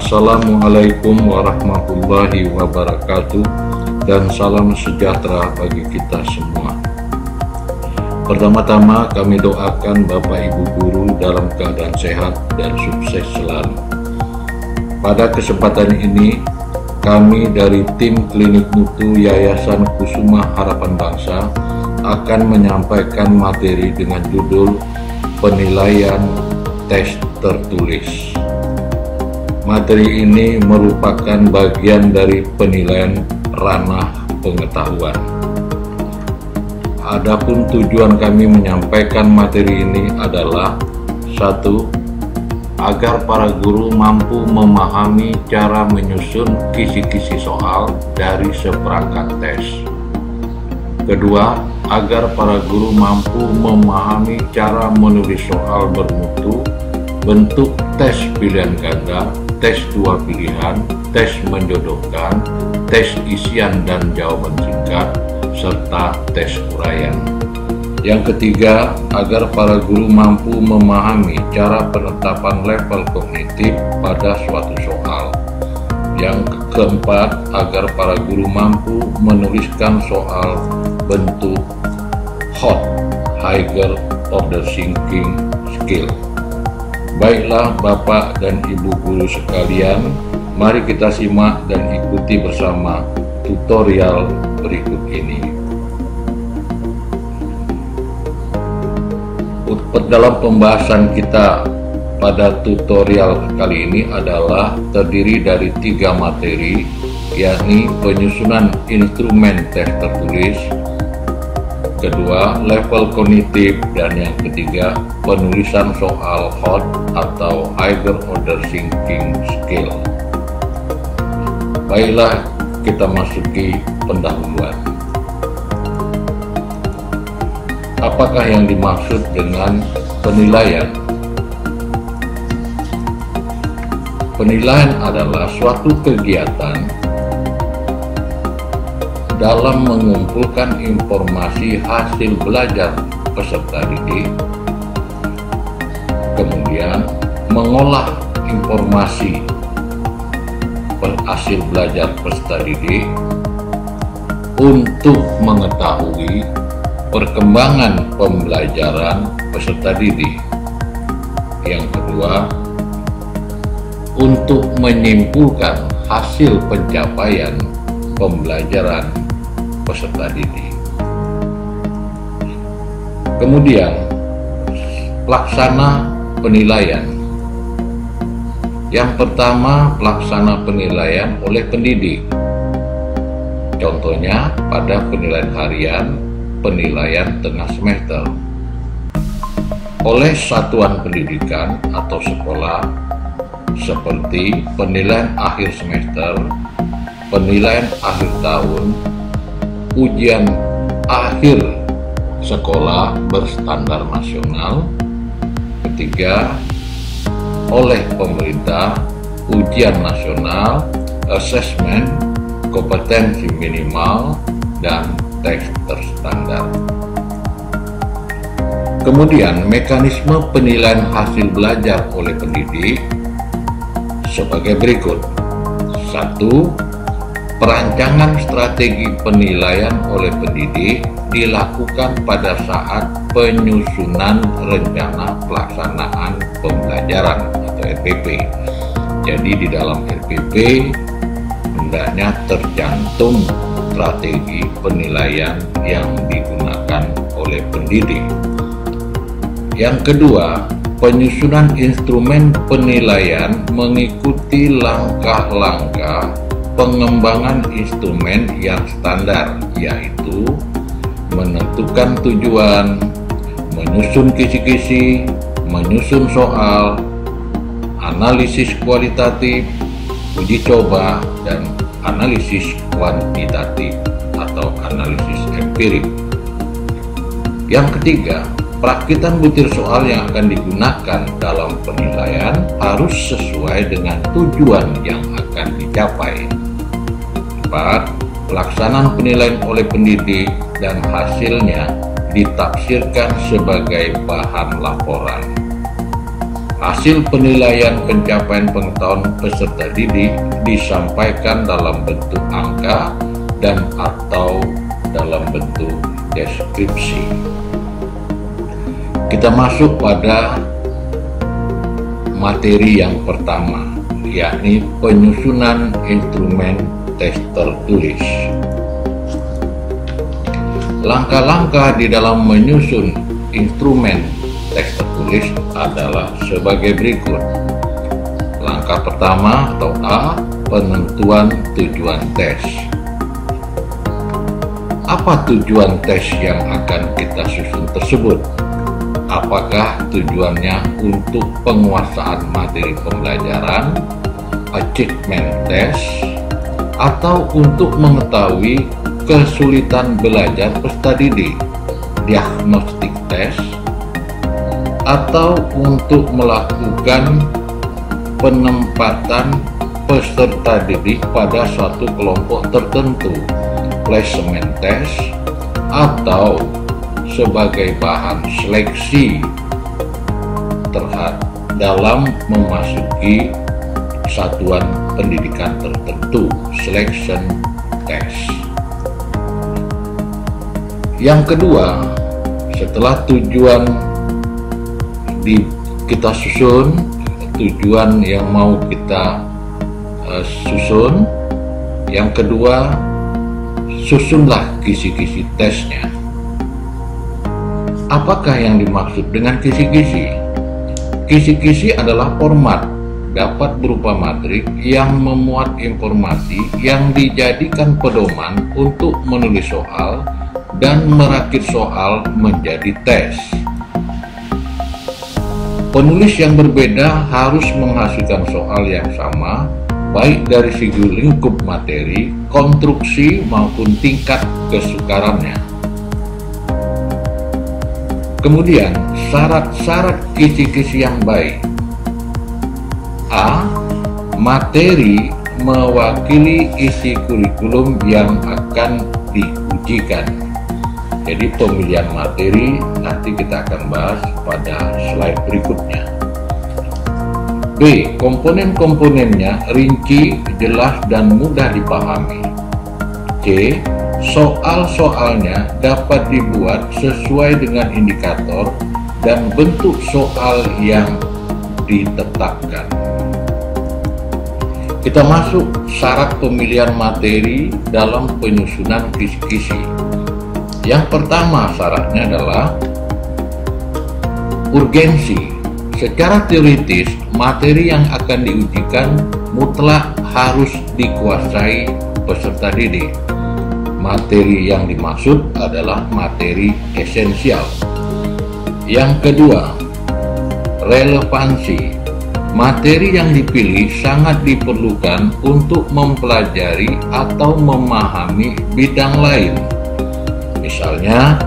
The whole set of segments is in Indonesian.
Assalamualaikum warahmatullahi wabarakatuh, dan salam sejahtera bagi kita semua. Pertama-tama kami doakan Bapak Ibu Guru dalam keadaan sehat dan sukses selalu. Pada kesempatan ini, kami dari tim Klinik Mutu Yayasan Kusuma Harapan Bangsa akan menyampaikan materi dengan judul penilaian tes tertulis. Materi ini merupakan bagian dari penilaian ranah pengetahuan. Adapun tujuan kami menyampaikan materi ini adalah: 1. Agar para guru mampu memahami cara menyusun kisi-kisi soal dari seperangkat tes. Kedua, agar para guru mampu memahami cara menulis soal bermutu, bentuk tes pilihan ganda, tes dua pilihan, tes menjodohkan, tes isian dan jawaban singkat, serta tes uraian. Yang ketiga, agar para guru mampu memahami cara penetapan level kognitif pada suatu soal. Yang keempat, agar para guru mampu menuliskan soal bentuk HOT, Higher Order Thinking Skill. Baiklah Bapak dan Ibu Guru sekalian, mari kita simak dan ikuti bersama tutorial berikut ini. Dalam pembahasan kita pada tutorial kali ini adalah terdiri dari 3 materi, yakni penyusunan instrumen tes tertulis, kedua level kognitif, dan yang ketiga penulisan soal HOT atau Higher Order Thinking Skill. Baiklah, kita masuki pendahuluan. Apakah yang dimaksud dengan penilaian? Penilaian adalah suatu kegiatan dalam mengumpulkan informasi hasil belajar peserta didik, kemudian mengolah informasi hasil belajar peserta didik untuk mengetahui perkembangan pembelajaran peserta didik. Yang kedua, untuk menyimpulkan hasil pencapaian pembelajaran peserta didik. Kemudian, pelaksana penilaian. Yang pertama, pelaksana penilaian oleh pendidik. Contohnya pada penilaian harian, penilaian tengah semester. Oleh satuan pendidikan atau sekolah, seperti penilaian akhir semester, penilaian akhir tahun, ujian akhir sekolah berstandar nasional. Ketiga, oleh pemerintah, ujian nasional, asesmen, kompetensi minimal, dan tes terstandar. Kemudian, mekanisme penilaian hasil belajar oleh pendidik sebagai berikut. 1. Perancangan strategi penilaian oleh pendidik dilakukan pada saat penyusunan rencana pelaksanaan pembelajaran atau RPP. Jadi di dalam RPP hendaknya tercantum strategi penilaian yang digunakan oleh pendidik. Yang kedua, penyusunan instrumen penilaian mengikuti langkah-langkah pengembangan instrumen yang standar, yaitu menentukan tujuan, menyusun kisi-kisi, menyusun soal, analisis kualitatif, uji coba, dan analisis kuantitatif atau analisis empirik. Yang ketiga, perakitan butir soal yang akan digunakan dalam penilaian harus sesuai dengan tujuan yang akan dicapai. 4. Pelaksanaan penilaian oleh pendidik dan hasilnya ditafsirkan sebagai bahan laporan. Hasil penilaian pencapaian pengetahuan peserta didik disampaikan dalam bentuk angka dan atau dalam bentuk deskripsi. Kita masuk pada materi yang pertama, yakni penyusunan instrumen tes tertulis. Langkah-langkah di dalam menyusun instrumen tes tertulis adalah sebagai berikut. Langkah pertama atau A, penentuan tujuan tes. Apa tujuan tes yang akan kita susun tersebut? Apakah tujuannya untuk penguasaan materi pembelajaran, achievement test, atau untuk mengetahui kesulitan belajar peserta didik, diagnostic test, atau untuk melakukan penempatan peserta didik pada suatu kelompok tertentu, placement test, atau sebagai bahan seleksi dalam memasuki satuan pendidikan tertentu, selection test. Yang kedua, setelah tujuan kita susun, tujuan yang mau kita susun, yang kedua, susunlah kisi-kisi tesnya. Apakah yang dimaksud dengan kisi-kisi? Kisi-kisi adalah format, dapat berupa matrik yang memuat informasi yang dijadikan pedoman untuk menulis soal dan merakit soal menjadi tes. Penulis yang berbeda harus menghasilkan soal yang sama, baik dari segi lingkup materi, konstruksi, maupun tingkat kesukarannya. Kemudian, syarat-syarat kisi-kisi yang baik. A. Materi mewakili isi kurikulum yang akan diujikan. Jadi pemilihan materi nanti kita akan bahas pada slide berikutnya. B. Komponen-komponennya rinci, jelas, dan mudah dipahami. C. Soal-soalnya dapat dibuat sesuai dengan indikator dan bentuk soal yang ditetapkan. Kita masuk syarat pemilihan materi dalam penyusunan kisi-kisi. Yang pertama syaratnya adalah urgensi. Secara teoritis, materi yang akan diujikan mutlak harus dikuasai peserta didik. Materi yang dimaksud adalah materi esensial. Yang kedua, relevansi. Materi yang dipilih sangat diperlukan untuk mempelajari atau memahami bidang lain. Misalnya,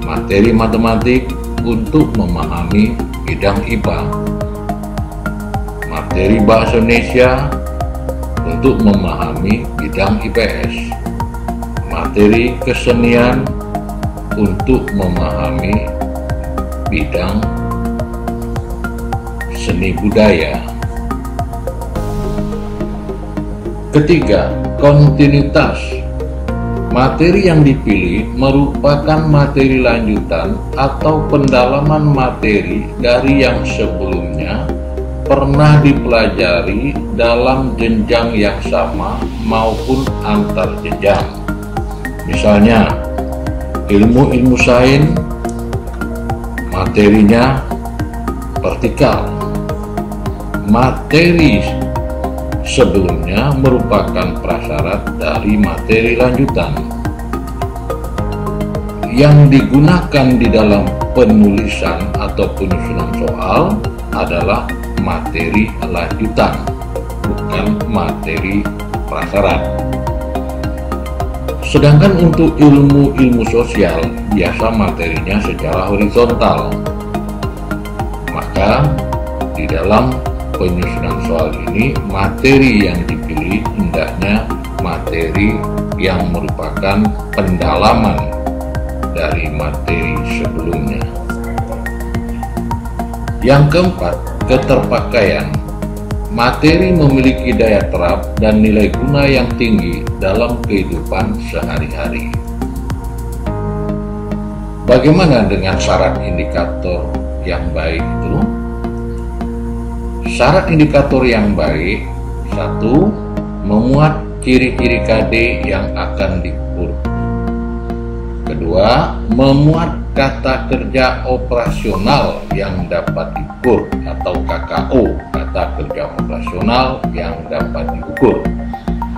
materi matematik untuk memahami bidang IPA, materi bahasa Indonesia untuk memahami bidang IPS, materi kesenian untuk memahami bidang seni budaya. Ketiga, kontinuitas. Materi yang dipilih merupakan materi lanjutan atau pendalaman materi dari yang sebelumnya pernah dipelajari dalam jenjang yang sama maupun antar jenjang. Misalnya, ilmu sains, materinya vertikal. Materi sebelumnya merupakan prasyarat dari materi lanjutan. Yang digunakan di dalam penulisan atau penyusunan soal adalah materi lanjutan, bukan materi prasyarat. Sedangkan untuk ilmu sosial, biasa materinya secara horizontal. Maka di dalam penyusunan soal ini, materi yang dipilih hendaknya materi yang merupakan pendalaman dari materi sebelumnya. Yang keempat, keterpakaian. Materi memiliki daya terap dan nilai guna yang tinggi dalam kehidupan sehari-hari. Bagaimana dengan syarat indikator yang baik itu? Syarat indikator yang baik: 1. Memuat ciri-ciri KD yang akan diukur. 2. Memuat kata kerja operasional yang dapat diukur atau KKO, kata kerja operasional yang dapat diukur.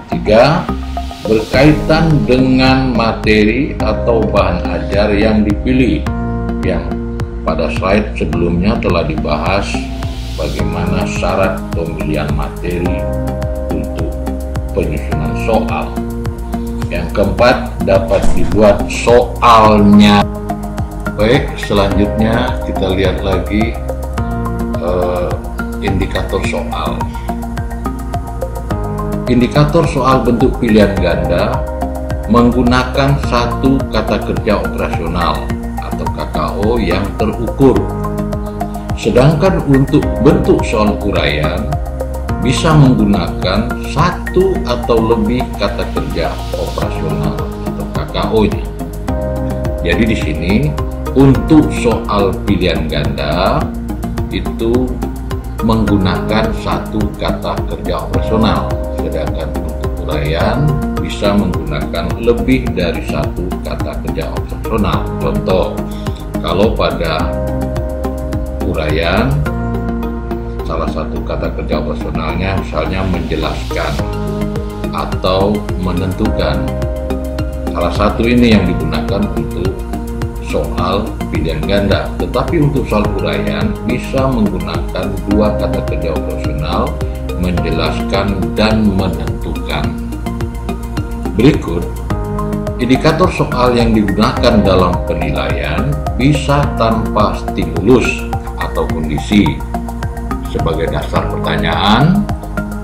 3. Berkaitan dengan materi atau bahan ajar yang dipilih, yang pada slide sebelumnya telah dibahas bagaimana syarat pemilihan materi untuk penyusunan soal. Yang keempat, dapat dibuat soalnya. Baik, selanjutnya kita lihat lagi indikator soal. Indikator soal bentuk pilihan ganda menggunakan satu kata kerja operasional atau KKO yang terukur. Sedangkan untuk bentuk soal uraian bisa menggunakan satu atau lebih kata kerja operasional atau KKO-nya. Jadi di sini untuk soal pilihan ganda itu menggunakan satu kata kerja operasional, sedangkan untuk uraian bisa menggunakan lebih dari satu kata kerja operasional. Contoh, kalau pada uraian salah satu kata kerja operasionalnya misalnya menjelaskan atau menentukan. Salah satu ini yang digunakan untuk soal pilihan ganda. Tetapi untuk soal uraian bisa menggunakan dua kata kerja operasional, menjelaskan dan menentukan. Berikut indikator soal yang digunakan dalam penilaian bisa tanpa stimulus atau kondisi sebagai dasar pertanyaan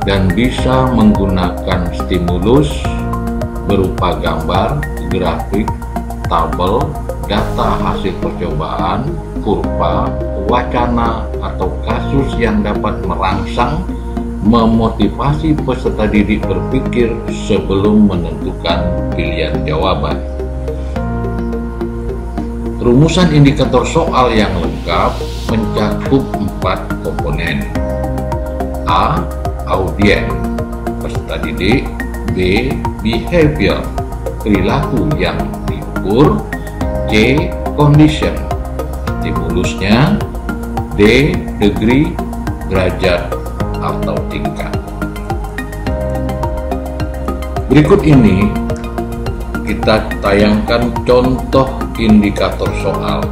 dan bisa menggunakan stimulus berupa gambar, grafik, tabel, data hasil percobaan, kurva, wacana, atau kasus yang dapat merangsang, memotivasi peserta didik berpikir sebelum menentukan pilihan jawaban. Rumusan indikator soal yang lengkap mencakup 4 komponen. A. Audien, peserta didik. B. Behavior, perilaku yang diukur. C. Condition, stimulusnya. D. Degree, derajat atau tingkat. Berikut ini kita tayangkan contoh indikator soal.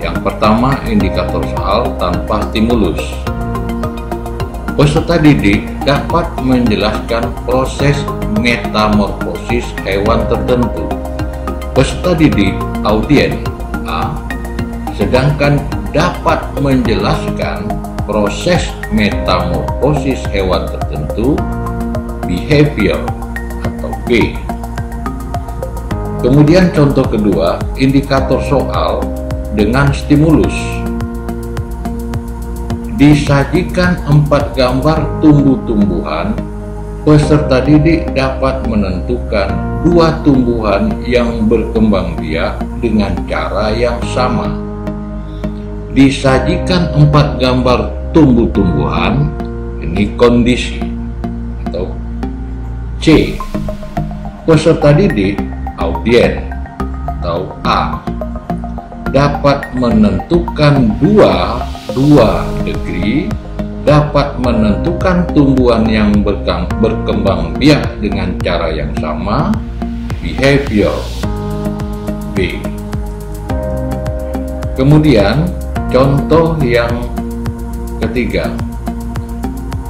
Yang pertama, indikator soal tanpa stimulus. Peserta didik dapat menjelaskan proses metamorfosis hewan tertentu. Peserta didik audien A, sedangkan dapat menjelaskan proses metamorfosis hewan tertentu behavior atau B. Kemudian contoh kedua, indikator soal dengan stimulus. Disajikan 4 gambar tumbuh-tumbuhan, peserta didik dapat menentukan 2 tumbuhan yang berkembang biak dengan cara yang sama. Disajikan 4 gambar tumbuh-tumbuhan, ini kondisi atau C. Peserta didik audien atau A dapat menentukan dua degree, dapat menentukan tumbuhan yang berkembang biak dengan cara yang sama, behavior B. Kemudian contoh yang ketiga,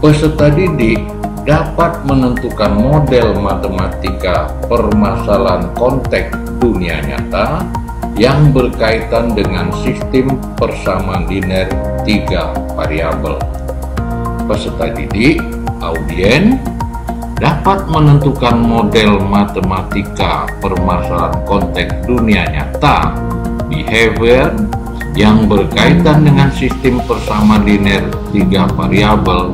peserta didik dapat menentukan model matematika permasalahan konteks dunia nyata yang berkaitan dengan sistem persamaan linear 3 variabel. Peserta didik audien dapat menentukan model matematika permasalahan konteks dunia nyata behavior yang berkaitan dengan sistem persamaan linear 3 variabel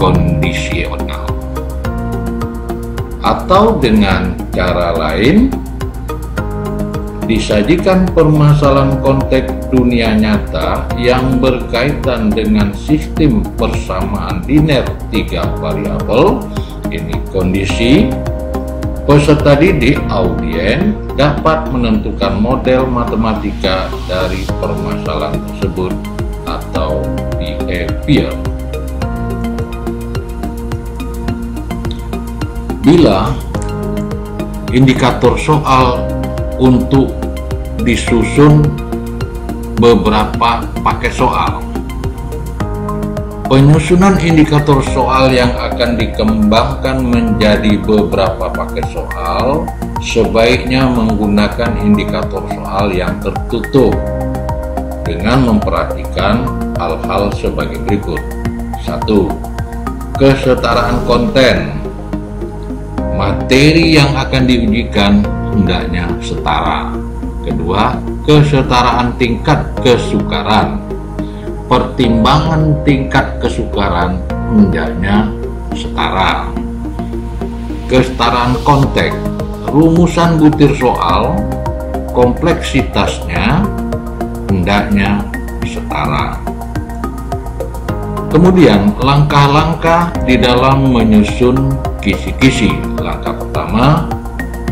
kondisional. Atau dengan cara lain, disajikan permasalahan konteks dunia nyata yang berkaitan dengan sistem persamaan linear 3 variabel, ini kondisi. Peserta didik audien dapat menentukan model matematika dari permasalahan tersebut atau behavior. Bila indikator soal untuk disusun beberapa paket soal, penyusunan indikator soal yang akan dikembangkan menjadi beberapa paket soal sebaiknya menggunakan indikator soal yang tertutup dengan memperhatikan hal-hal sebagai berikut. 1. Kesetaraan konten. Materi yang akan diujikan hendaknya setara. Kedua, kesetaraan tingkat kesukaran. Pertimbangan tingkat kesukaran hendaknya setara. Kesetaraan konteks, rumusan butir soal, kompleksitasnya hendaknya setara. Kemudian langkah-langkah di dalam menyusun kisi-kisi. Langkah pertama,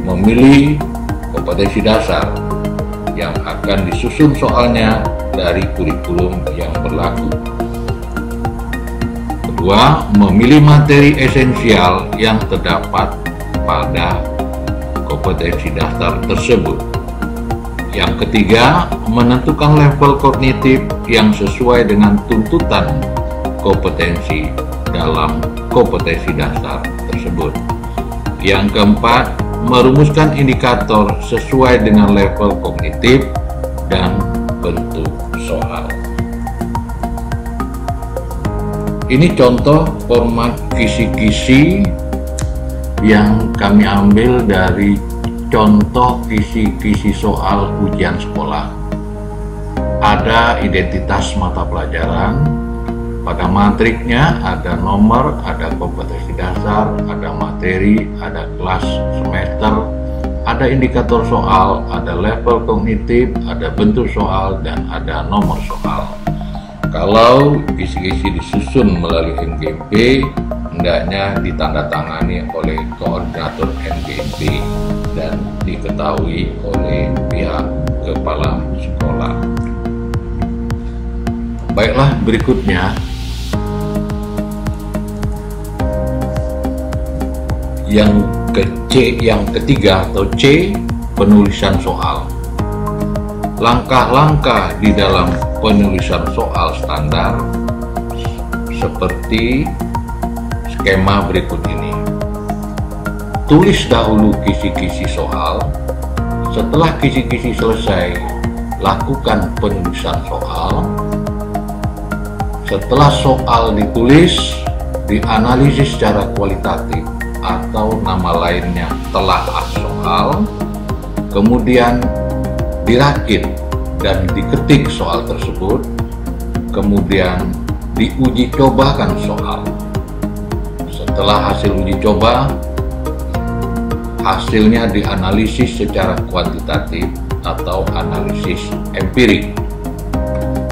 memilih kompetensi dasar yang akan disusun soalnya dari kurikulum yang berlaku. Kedua, memilih materi esensial yang terdapat pada kompetensi dasar tersebut. Yang ketiga, menentukan level kognitif yang sesuai dengan tuntutan kompetensi dalam kompetensi dasar tersebut. Yang keempat, merumuskan indikator sesuai dengan level kognitif dan bentuk soal. Ini contoh format kisi-kisi yang kami ambil dari contoh kisi-kisi soal ujian sekolah. Ada identitas mata pelajaran, pada matriknya ada nomor, ada kompetensi dasar, ada materi, ada kelas semester, ada indikator soal, ada level kognitif, ada bentuk soal, dan ada nomor soal. Kalau kisi-kisi disusun melalui NGP, hendaknya ditandatangani oleh koordinator NGP dan diketahui oleh pihak kepala sekolah. Baiklah, berikutnya yang ketiga atau C, penulisan soal. Langkah-langkah di dalam penulisan soal standar seperti skema berikut ini. Tulis dahulu kisi-kisi soal. Setelah kisi-kisi selesai, lakukan penulisan soal. Setelah soal ditulis, dianalisis secara kualitatif atau nama lainnya telaah soal, kemudian dirakit dan diketik soal tersebut, kemudian diuji cobakan soal. Setelah hasil uji coba, hasilnya dianalisis secara kuantitatif atau analisis empirik.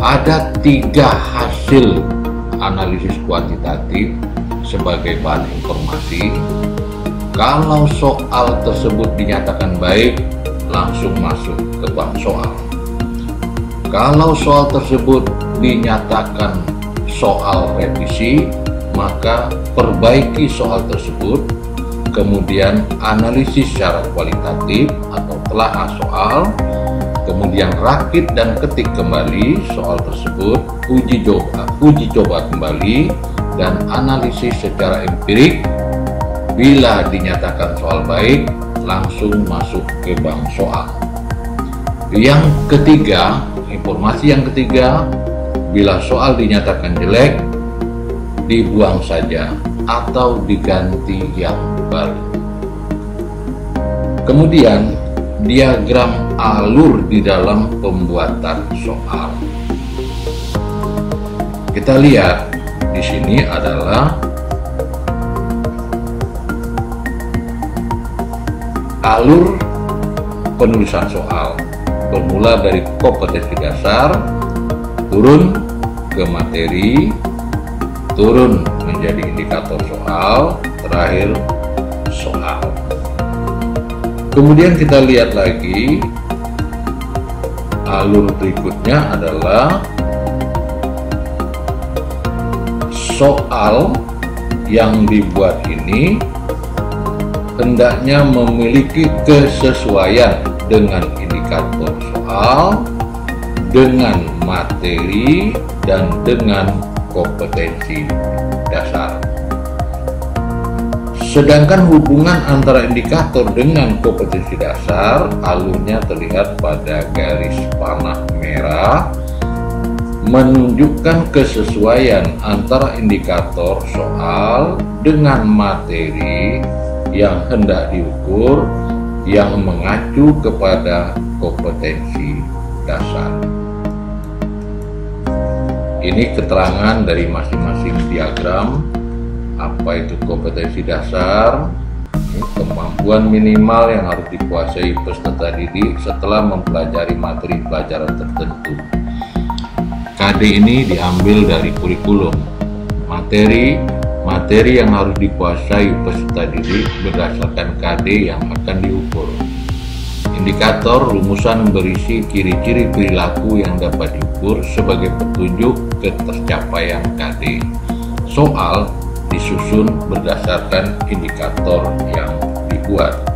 Ada 3 hasil analisis kuantitatif sebagai bahan informasi. Kalau soal tersebut dinyatakan baik, langsung masuk ke bank soal. Kalau soal tersebut dinyatakan soal revisi, maka perbaiki soal tersebut, kemudian analisis secara kualitatif atau telaah soal, kemudian rakit dan ketik kembali soal tersebut, uji coba kembali, dan analisis secara empirik. Bila dinyatakan soal baik, langsung masuk ke bank soal. Yang ketiga, informasi yang ketiga, bila soal dinyatakan jelek, dibuang saja atau diganti yang baru. Kemudian diagram alur di dalam pembuatan soal. Kita lihat di sini adalah alur penulisan soal, bermula dari kompetensi dasar, turun ke materi, turun menjadi indikator soal, terakhir soal. Kemudian kita lihat lagi alur berikutnya adalah soal yang dibuat ini hendaknya memiliki kesesuaian dengan indikator soal, dengan materi, dan dengan kompetensi dasar. Sedangkan hubungan antara indikator dengan kompetensi dasar, alurnya terlihat pada garis panah merah, menunjukkan kesesuaian antara indikator soal dengan materi yang hendak diukur yang mengacu kepada kompetensi dasar. Ini keterangan dari masing-masing diagram. Apa itu kompetensi dasar? Kemampuan minimal yang harus dikuasai peserta didik setelah mempelajari materi pelajaran tertentu. KD ini diambil dari kurikulum. Materi yang harus dikuasai peserta didik berdasarkan KD yang akan diukur. Indikator rumusan berisi ciri-ciri perilaku yang dapat diukur sebagai petunjuk ketercapaian KD. Soal disusun berdasarkan indikator yang dibuat.